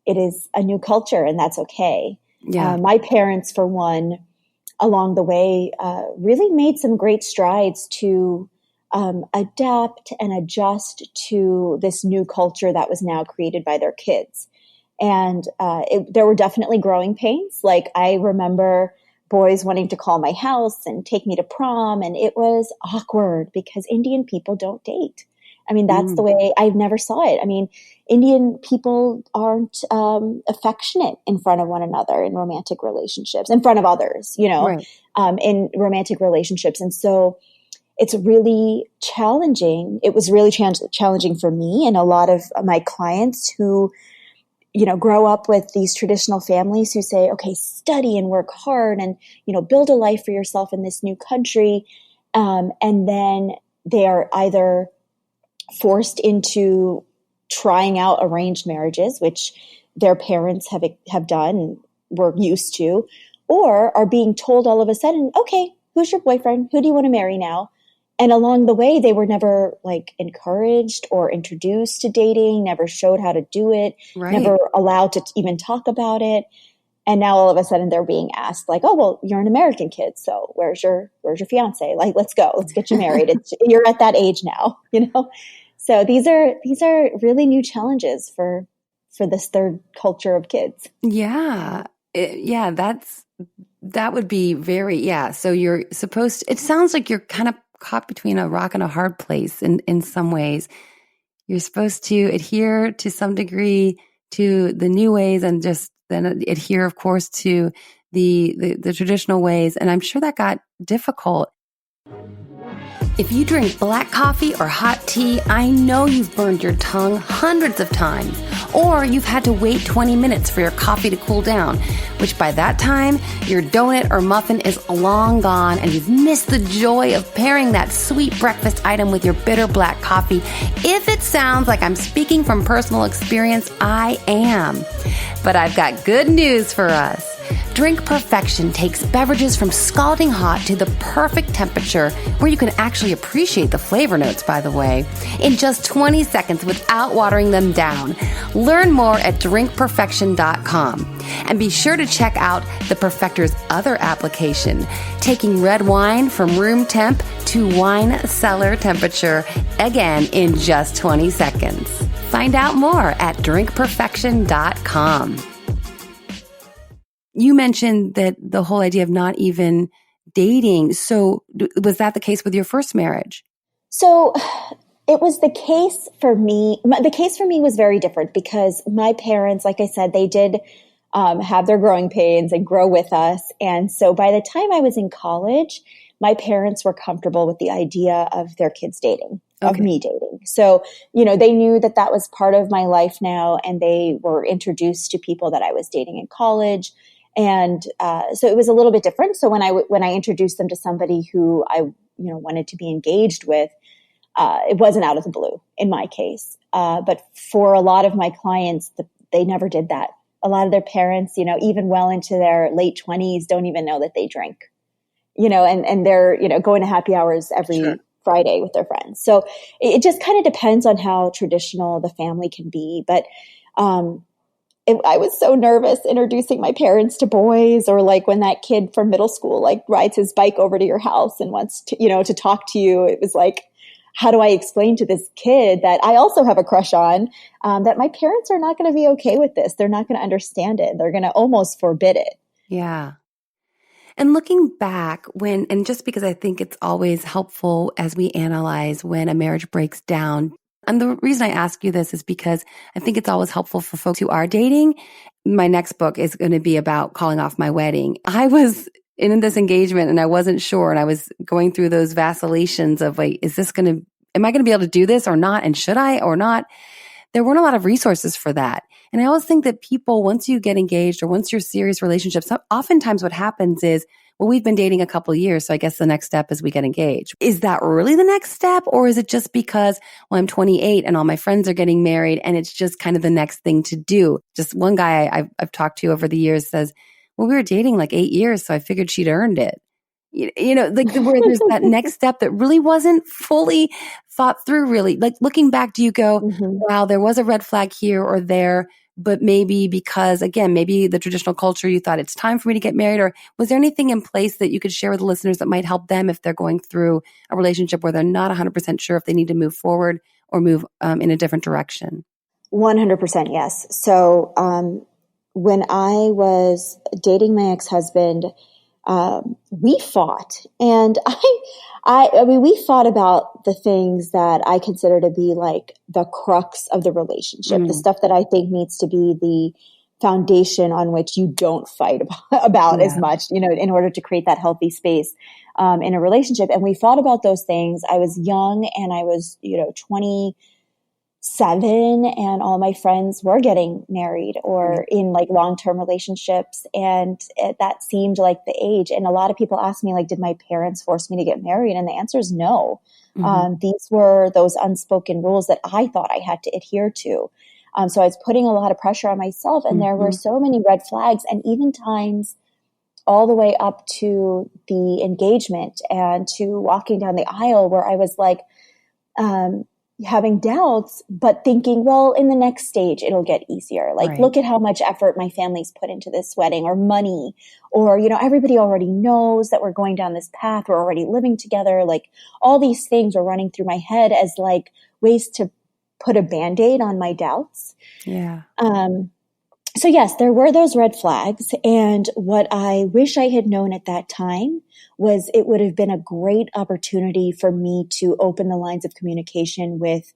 it is a new culture, and that's okay. Yeah. My parents, for one, along the way, really made some great strides to adapt and adjust to this new culture that was now created by their kids. And there were definitely growing pains. Like, I remember boys wanting to call my house and take me to prom, and it was awkward because Indian people don't date. I mean, that's the way I never saw it. I mean, Indian people aren't affectionate in front of one another in romantic relationships, in front of others, Right. In romantic relationships. And so it's really challenging. It was really challenging for me and a lot of my clients who, grow up with these traditional families who say, okay, study and work hard and, build a life for yourself in this new country. And then they are either forced into trying out arranged marriages, which their parents have done and were used to, or are being told all of a sudden, okay, who's your boyfriend? Who do you want to marry now? And along the way, they were never encouraged or introduced to dating, never showed how to do it, Right. never allowed to even talk about it. And now all of a sudden they're being asked oh, well, you're an American kid. So where's your fiance? Let's go, let's get you married. You're at that age now, So these are really new challenges for this third culture of kids. Yeah. That would be so you're supposed to, it sounds like you're kind of caught between a rock and a hard place in some ways. You're supposed to adhere to some degree to the new ways and just then adhere, of course, to the traditional ways. And I'm sure that got difficult. If you drink black coffee or hot tea, I know you've burned your tongue hundreds of times. Or you've had to wait 20 minutes for your coffee to cool down, which by that time, your donut or muffin is long gone and you've missed the joy of pairing that sweet breakfast item with your bitter black coffee. If it sounds like I'm speaking from personal experience, I am. But I've got good news for us. Drink Perfection takes beverages from scalding hot to the perfect temperature where you can actually appreciate the flavor notes, by the way, in just 20 seconds without watering them down. Learn more at drinkperfection.com. And be sure to check out the Perfector's other application, taking red wine from room temp to wine cellar temperature, again in just 20 seconds. Find out more at drinkperfection.com. You mentioned that the whole idea of not even dating. So was that the case with your first marriage? So it was the case for me. The case for me was very different because my parents, like I said, they did have their growing pains and grow with us. And so by the time I was in college, my parents were comfortable with the idea of their kids dating, of me dating. So, they knew that that was part of my life now, and they were introduced to people that I was dating in college. And so it was a little bit different. So when I introduced them to somebody who I wanted to be engaged with, it wasn't out of the blue in my case. But for a lot of my clients, they never did that. A lot of their parents, even well into their late 20s, don't even know that they drink. And they're going to happy hours every Friday with their friends. So it just kind of depends on how traditional the family can be. But I was so nervous introducing my parents to boys, or when that kid from middle school rides his bike over to your house and wants to to talk to you. It was how do I explain to this kid that I also have a crush on, that my parents are not going to be okay with this? They're not going to understand it. They're going to almost forbid it. Yeah. And looking back and just because I think it's always helpful as we analyze when a marriage breaks down. And the reason I ask you this is because I think it's always helpful for folks who are dating. My next book is going to be about calling off my wedding. I was in this engagement and I wasn't sure. And I was going through those vacillations of like, am I going to be able to do this or not? And should I or not? There weren't a lot of resources for that. And I always think that people, once you get engaged or once you're serious relationships, oftentimes what happens is, well, we've been dating a couple of years, so I guess the next step is we get engaged. Is that really the next step? Or is it just because, well, I'm 28 and all my friends are getting married and it's just kind of the next thing to do? Just one guy I've talked to over the years says, well, we were dating like 8 years, so I figured she'd earned it. You know, like where there's that next step that really wasn't fully thought through, really. Like looking back, do you go, wow, there was a red flag here or there, but maybe because, again, maybe the traditional culture, you thought it's time for me to get married? Or was there anything in place that you could share with the listeners that might help them if they're going through a relationship where they're not 100% sure if they need to move forward or move in a different direction? 100% yes. So when I was dating my ex-husband, we fought, and I mean, we fought about the things that I consider to be like the crux of the relationship, the stuff that I think needs to be the foundation on which you don't fight about as much, you know, in order to create that healthy space, in a relationship. And we fought about those things. I was young and I was, 27, and all my friends were getting married or in like long-term relationships. And that seemed like the age. And a lot of people ask me, like, did my parents force me to get married? And the answer is no. These were those unspoken rules that I thought I had to adhere to. So I was putting a lot of pressure on myself, and there were so many red flags, and even times all the way up to the engagement and to walking down the aisle where I was like, having doubts, but thinking, well, in the next stage, it'll get easier. Like, look at how much effort my family's put into this wedding, or money, or, everybody already knows that we're going down this path. We're already living together. Like, all these things were running through my head as like ways to put a Band-Aid on my doubts. Yeah. So yes, there were those red flags. And what I wish I had known at that time was it would have been a great opportunity for me to open the lines of communication with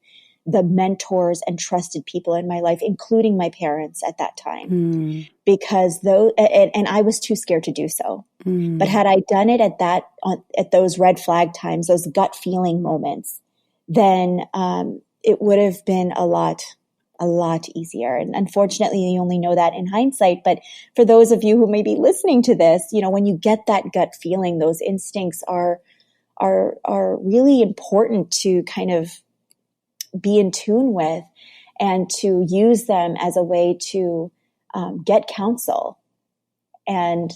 the mentors and trusted people in my life, including my parents at that time, because and I was too scared to do so. But had I done it at those red flag times, those gut feeling moments, then it would have been a lot easier. And unfortunately, you only know that in hindsight. But for those of you who may be listening to this, when you get that gut feeling, those instincts are really important to kind of be in tune with, and to use them as a way to get counsel and,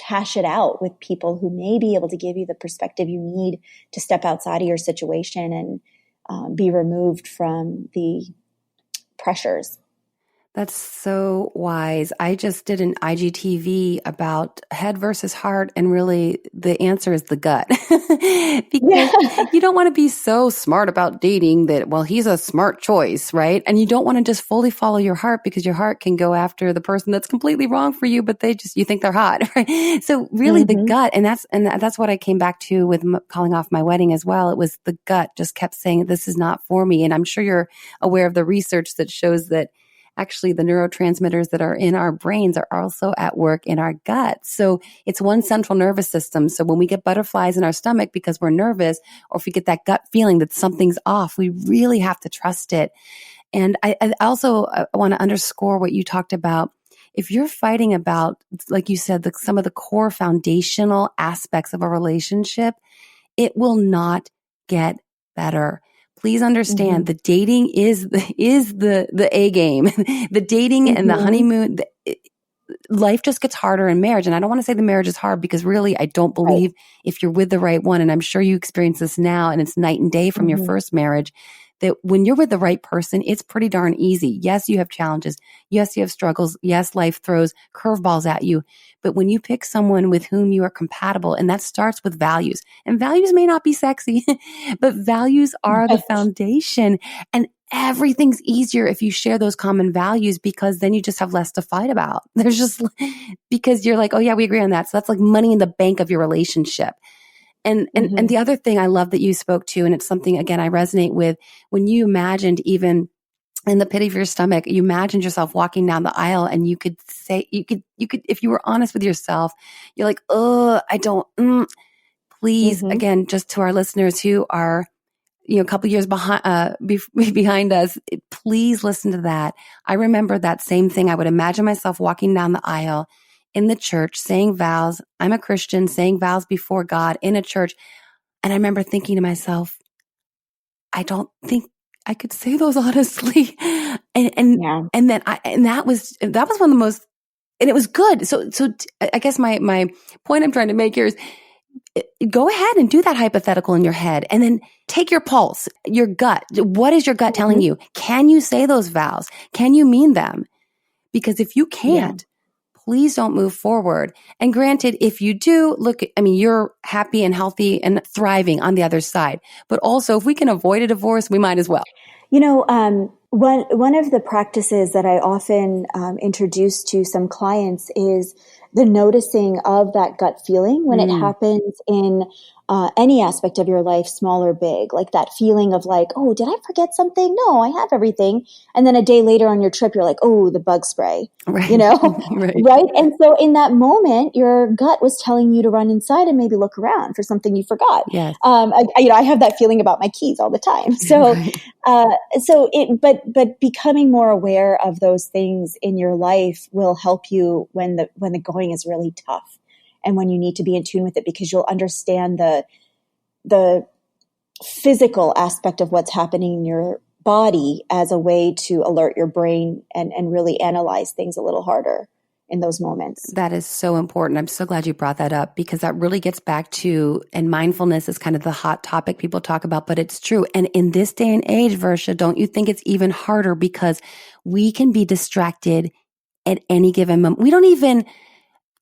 hash it out with people who may be able to give you the perspective you need to step outside of your situation and be removed from the pressures. That's so wise. I just did an IGTV about head versus heart, and really the answer is the gut. Because you don't want to be so smart about dating that, well, he's a smart choice, right? And you don't want to just fully follow your heart, because your heart can go after the person that's completely wrong for you, but you think they're hot, right? So really the gut, and that's what I came back to with calling off my wedding as well. It was the gut just kept saying, this is not for me. And I'm sure you're aware of the research that shows that actually the neurotransmitters that are in our brains are also at work in our gut. So it's one central nervous system. So when we get butterflies in our stomach because we're nervous, or if we get that gut feeling that something's off, we really have to trust it. And I also want to underscore what you talked about. If you're fighting about, like you said, some of the core foundational aspects of a relationship, it will not get better. Please understand, the dating is the A game. The dating and the honeymoon, life just gets harder in marriage. And I don't want to say the marriage is hard, because really I don't believe if you're with the right one, and I'm sure you experience this now, and it's night and day from your first marriage, that when you're with the right person, it's pretty darn easy. Yes, you have challenges. Yes, you have struggles. Yes, life throws curveballs at you. But when you pick someone with whom you are compatible, and that starts with values, and values may not be sexy, but values are the foundation. And everything's easier if you share those common values, because then you just have less to fight about. There's just, because you're like, oh yeah, we agree on that. So that's like money in the bank of your relationship. And the other thing I love that you spoke to, and it's something, again, I resonate with, when you imagined even in the pit of your stomach, you imagined yourself walking down the aisle and you could say, you could, if you were honest with yourself, you're like, oh, I don't, please, again, just to our listeners who are, a couple years behind us, please listen to that. I remember that same thing. I would imagine myself walking down the aisle in the church, saying vows. I'm a Christian, saying vows before God in a church. And I remember thinking to myself, I don't think I could say those honestly. And that was one of the most, and it was good. So I guess my point I'm trying to make here is go ahead and do that hypothetical in your head and then take your pulse, your gut. What is your gut telling you? Can you say those vows? Can you mean them? Because if you can't, please don't move forward. And granted, if you do, you're happy and healthy and thriving on the other side. But also, if we can avoid a divorce, we might as well. One of the practices that I often introduce to some clients is the noticing of that gut feeling when it happens in any aspect of your life, small or big, like that feeling of like, oh, did I forget something? No, I have everything. And then a day later on your trip, you're like, oh, the bug spray, right. Right. And so in that moment, your gut was telling you to run inside and maybe look around for something you forgot. Yes. I have that feeling about my keys all the time. So, but becoming more aware of those things in your life will help you when the going is really tough. And when you need to be in tune with it, because you'll understand the physical aspect of what's happening in your body as a way to alert your brain and really analyze things a little harder in those moments. That is so important. I'm so glad you brought that up, because that really gets back to, and mindfulness is kind of the hot topic people talk about, but it's true. And in this day and age, Varsha, don't you think it's even harder because we can be distracted at any given moment? We don't even,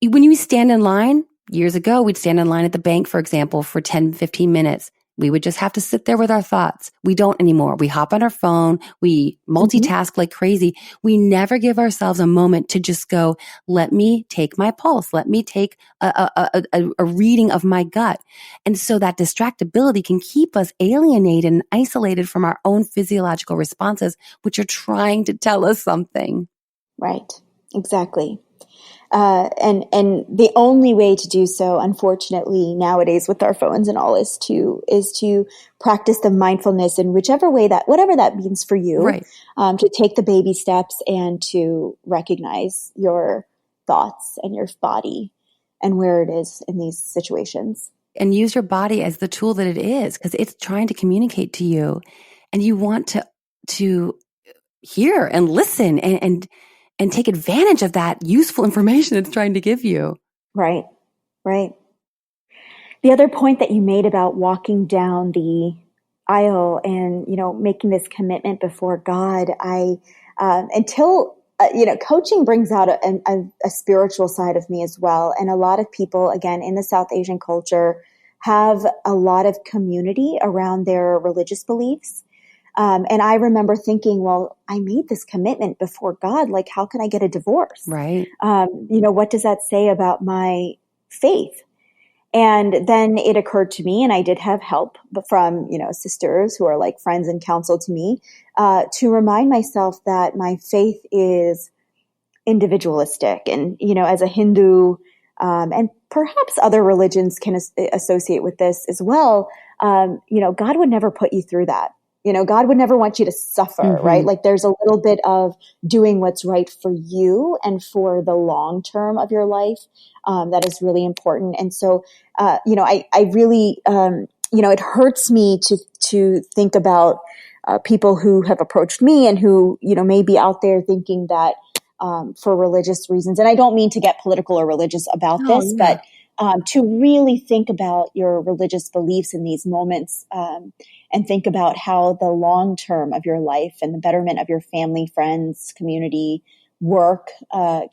when you stand in line, years ago, we'd stand in line at the bank, for example, for 10, 15 minutes. We would just have to sit there with our thoughts. We don't anymore. We hop on our phone. We multitask like crazy. We never give ourselves a moment to just go, let me take my pulse. Let me take a reading of my gut. And so that distractibility can keep us alienated and isolated from our own physiological responses, which are trying to tell us something. Right. Exactly. And the only way to do so, unfortunately, nowadays with our phones and all, is to practice the mindfulness in whatever that means for you, right. To take the baby steps and to recognize your thoughts and your body and where it is in these situations. And use your body as the tool that it is, because it's trying to communicate to you, and you want to hear and listen and take advantage of that useful information it's trying to give you. Right, right. The other point that you made about walking down the aisle and, making this commitment before God, coaching brings out a spiritual side of me as well. And a lot of people, again, in the South Asian culture, have a lot of community around their religious beliefs. And I remember thinking, well, I made this commitment before God. Like, how can I get a divorce? Right. What does that say about my faith? And then it occurred to me, and I did have help from, sisters who are like friends and counsel to me, to remind myself that my faith is individualistic. And, as a Hindu, and perhaps other religions can associate with this as well, God would never put you through that. God would never want you to suffer, right? Like, there's a little bit of doing what's right for you and for the long term of your life. That is really important. And so, I really, it hurts me to think about people who have approached me and who, may be out there thinking that for religious reasons. And I don't mean to get political or religious about this, but to really think about your religious beliefs in these moments, and think about how the long term of your life and the betterment of your family, friends, community, work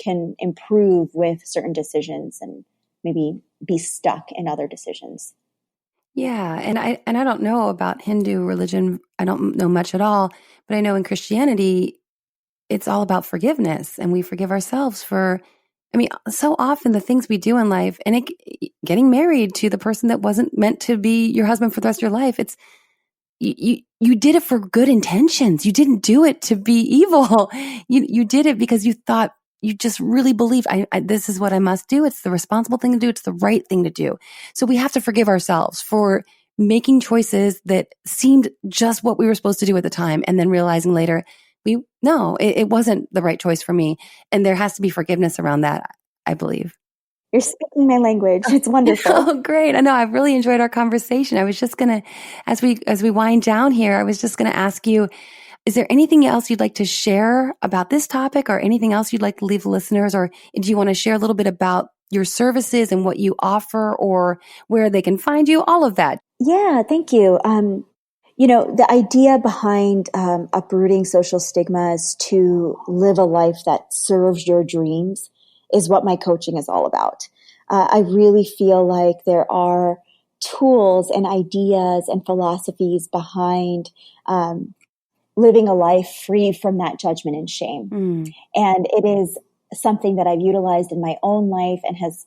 can improve with certain decisions and maybe be stuck in other decisions. Yeah. And I don't know about Hindu religion. I don't know much at all, but I know in Christianity, it's all about forgiveness, and we forgive ourselves for, so often the things we do in life, and getting married to the person that wasn't meant to be your husband for the rest of your life. you did it for good intentions. You didn't do it to be evil. You did it because you thought, you just really believe this is what I must do. It's the responsible thing to do. It's the right thing to do. So we have to forgive ourselves for making choices that seemed just what we were supposed to do at the time. And then realizing later, it wasn't the right choice for me. And there has to be forgiveness around that, I believe. You're speaking my language. It's wonderful. Oh, great. I know. I've really enjoyed our conversation. I was just going to, as we wind down here, I was just going to ask you, is there anything else you'd like to share about this topic or anything else you'd like to leave listeners? Or do you want to share a little bit about your services and what you offer or where they can find you? All of that. Yeah, thank you. The idea behind uprooting social stigmas to live a life that serves your dreams is what my coaching is all about. I really feel like there are tools and ideas and philosophies behind living a life free from that judgment and shame. And it is something that I've utilized in my own life and has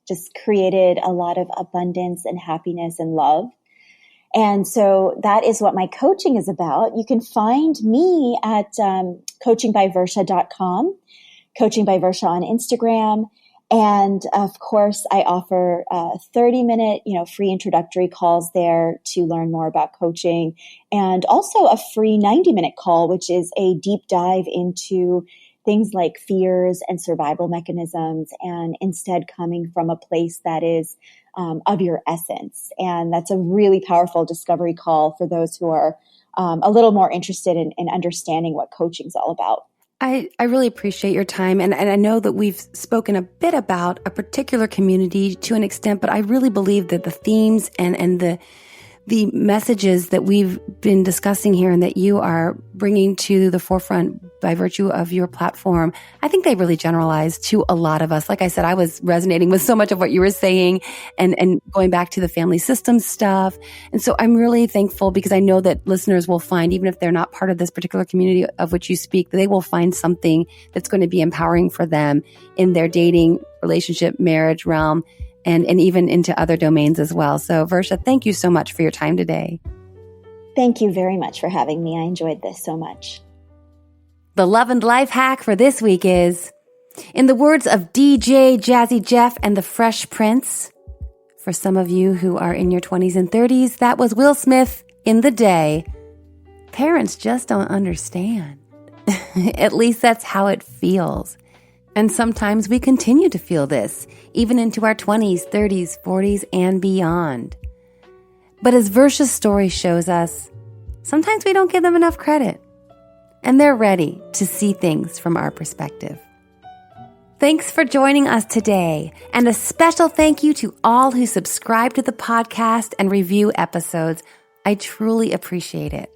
just created a lot of abundance and happiness and love. And so that is what my coaching is about. You can find me at coachingbyvarsha.com, Coaching by Varsha on Instagram. And of course, I offer 30-minute, free introductory calls there to learn more about coaching, and also a free 90-minute call, which is a deep dive into things like fears and survival mechanisms, and instead coming from a place that is of your essence. And that's a really powerful discovery call for those who are a little more interested in understanding what coaching is all about. I really appreciate your time. And I know that we've spoken a bit about a particular community to an extent, but I really believe that the themes and the messages that we've been discussing here and that you are bringing to the forefront by virtue of your platform, I think they really generalize to a lot of us. Like I said, I was resonating with so much of what you were saying and going back to the family systems stuff. And so I'm really thankful because I know that listeners will find, even if they're not part of this particular community of which you speak, they will find something that's going to be empowering for them in their dating, relationship, marriage realm, and even into other domains as well. So Varsha, thank you so much for your time today. Thank you very much for having me. I enjoyed this so much. The Love and Life hack for this week is, in the words of DJ Jazzy Jeff and the Fresh Prince, for some of you who are in your 20s and 30s, that was Will Smith in The Day. Parents just don't understand. At least that's how it feels. And sometimes we continue to feel this, even into our 20s, 30s, 40s, and beyond. But as Varsha's story shows us, sometimes we don't give them enough credit, and they're ready to see things from our perspective. Thanks for joining us today, and a special thank you to all who subscribe to the podcast and review episodes. I truly appreciate it.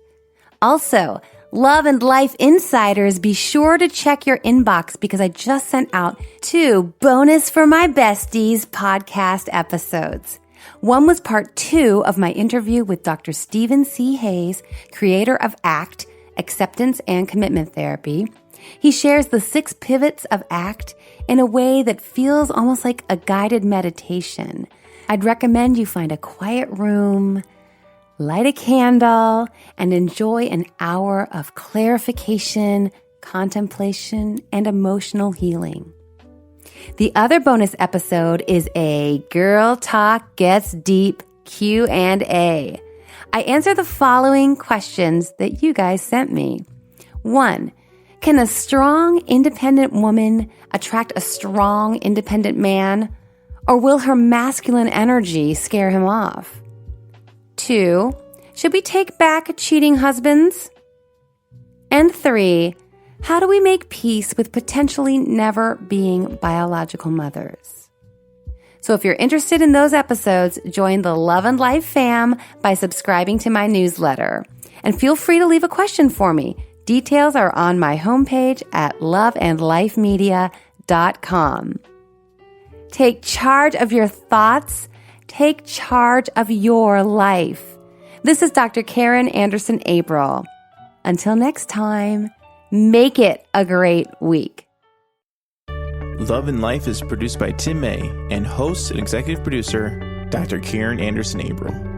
Also, Love and Life Insiders, be sure to check your inbox because I just sent out 2 bonus for my besties podcast episodes. One was part 2 of my interview with Dr. Stephen C. Hayes, creator of ACT, Acceptance and Commitment Therapy. He shares the 6 pivots of ACT in a way that feels almost like a guided meditation. I'd recommend you find a quiet room, light a candle, and enjoy an hour of clarification, contemplation, and emotional healing. The other bonus episode is a Girl Talk Gets Deep Q&A. I answer the following questions that you guys sent me. 1, can a strong, independent woman attract a strong, independent man, or will her masculine energy scare him off? 2, should we take back cheating husbands? And 3, how do we make peace with potentially never being biological mothers? So if you're interested in those episodes, join the Love and Life fam by subscribing to my newsletter. And feel free to leave a question for me. Details are on my homepage at loveandlifemedia.com. Take charge of your thoughts. Take charge of your life. This is Dr. Karen Anderson Abril. Until next time, make it a great week. Love and Life is produced by Tim May and host and executive producer, Dr. Karen Anderson Abril.